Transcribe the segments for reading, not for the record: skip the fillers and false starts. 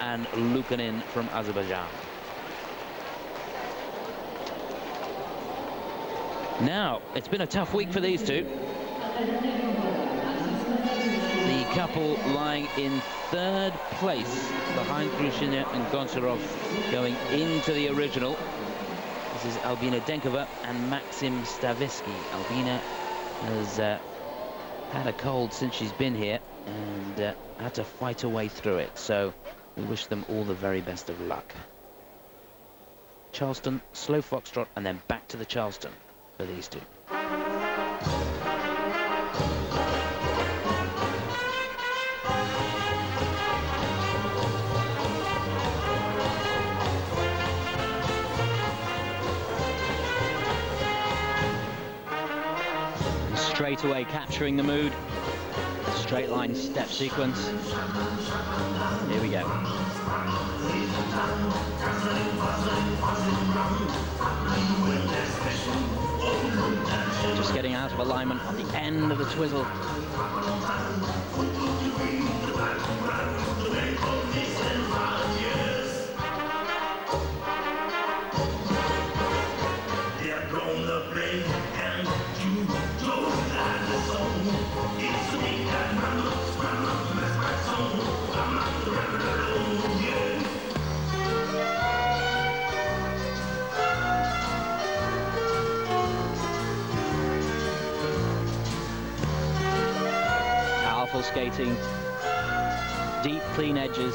and Lukanin from Azerbaijan. Now, it's been a tough week for these two. The couple lying in third place behind Krusina and Goncharov going into the original. This is Albena Denkova and Maxim Staviski. Albena has had a cold since she's been here and had to fight her way through it. So we wish them all the very best of luck. Charleston, slow Foxtrot, and then back to the Charleston for these two. Straight away capturing the mood. Straight line step sequence. Here we go. Just getting out of alignment on the end of the twizzle. Powerful skating, deep, clean edges.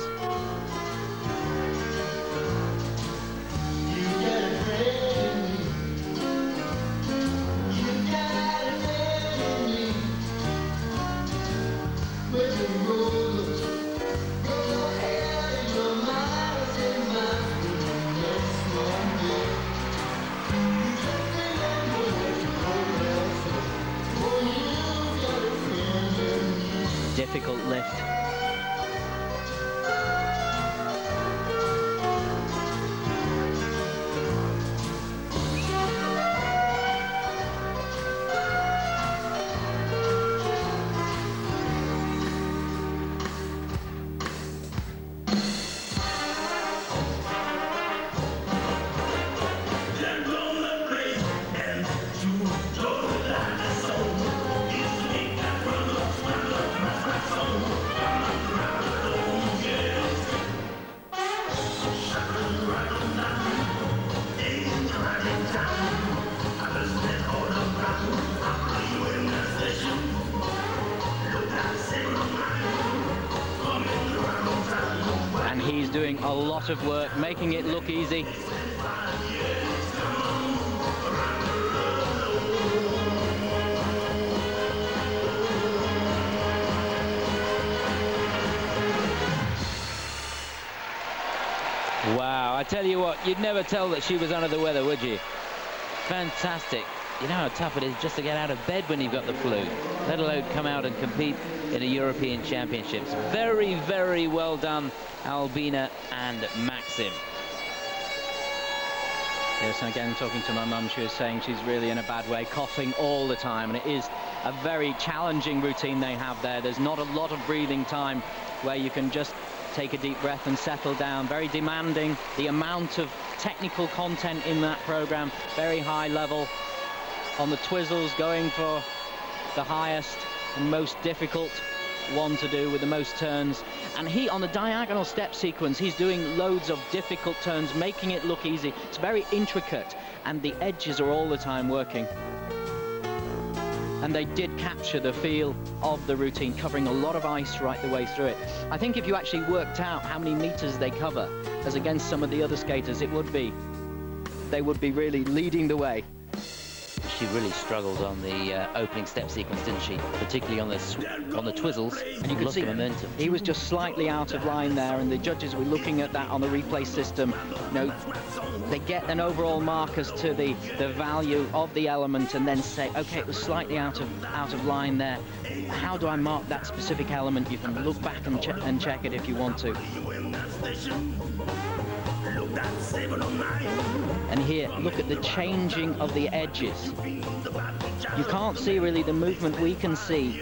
Difficult lift. He's doing a lot of work, making it look easy. Wow, I tell you what, you'd never tell that she was under the weather, would you? Fantastic. You know how tough it is just to get out of bed when you've got the flu, let alone come out and compete in a European Championships. Very, very well done, Albena and Maxim. Yes, and again, talking to my mum, she was saying she's really in a bad way, coughing all the time, and it is a very challenging routine they have there. There's not a lot of breathing time where you can just take a deep breath and settle down. Very demanding, the amount of technical content in that program, very high level. On the twizzles, going for the highest and most difficult one to do with the most turns. And he, on the diagonal step sequence, he's doing loads of difficult turns, making it look easy. It's very intricate, and the edges are all the time working. And they did capture the feel of the routine, covering a lot of ice right the way through it. I think if you actually worked out how many meters they cover, as against some of the other skaters, they would be really leading the way. She really struggled on the opening step sequence, didn't she? Particularly on the twizzles. And you could see momentum. He was just slightly out of line there, and the judges were looking at that on the replay system. You know, they get an overall mark as to the value of the element, and then say, okay, it was slightly out of line there. How do I mark that specific element? You can look back and check it if you want to. And here, look at the changing of the edges. You can't see really the movement we can see.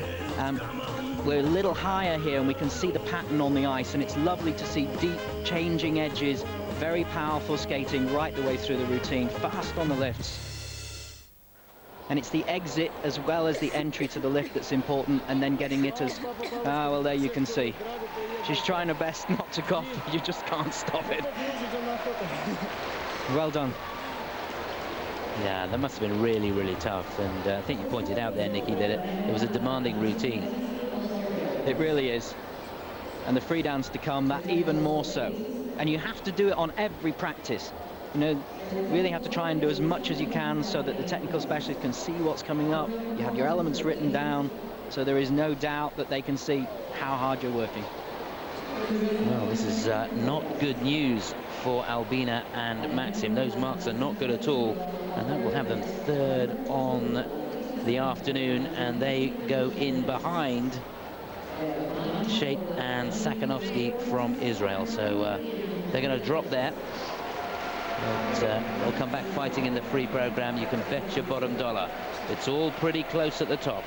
We're a little higher here and we can see the pattern on the ice, and it's lovely to see deep changing edges, very powerful skating right the way through the routine, fast on the lifts. And it's the exit as well as the entry to the lift that's important, and then getting it as... well, there you can see. She's trying her best not to cough, but you just can't stop it. Well done. Yeah, that must have been really, really tough. And I think you pointed out there, Nikki, that it was a demanding routine. It really is. And the free dance to come, that even more so. And you have to do it on every practice. You know, really have to try and do as much as you can so that the technical specialist can see what's coming up. You have your elements written down, so there is no doubt that they can see how hard you're working. Well, this is not good news for Albena and Maxim. Those marks are not good at all, and that will have them third on the afternoon, and they go in behind Sheikh and Sakhanovsky from Israel. So they're going to drop there. But they'll come back fighting in the free program. You can bet your bottom dollar. It's all pretty close at the top.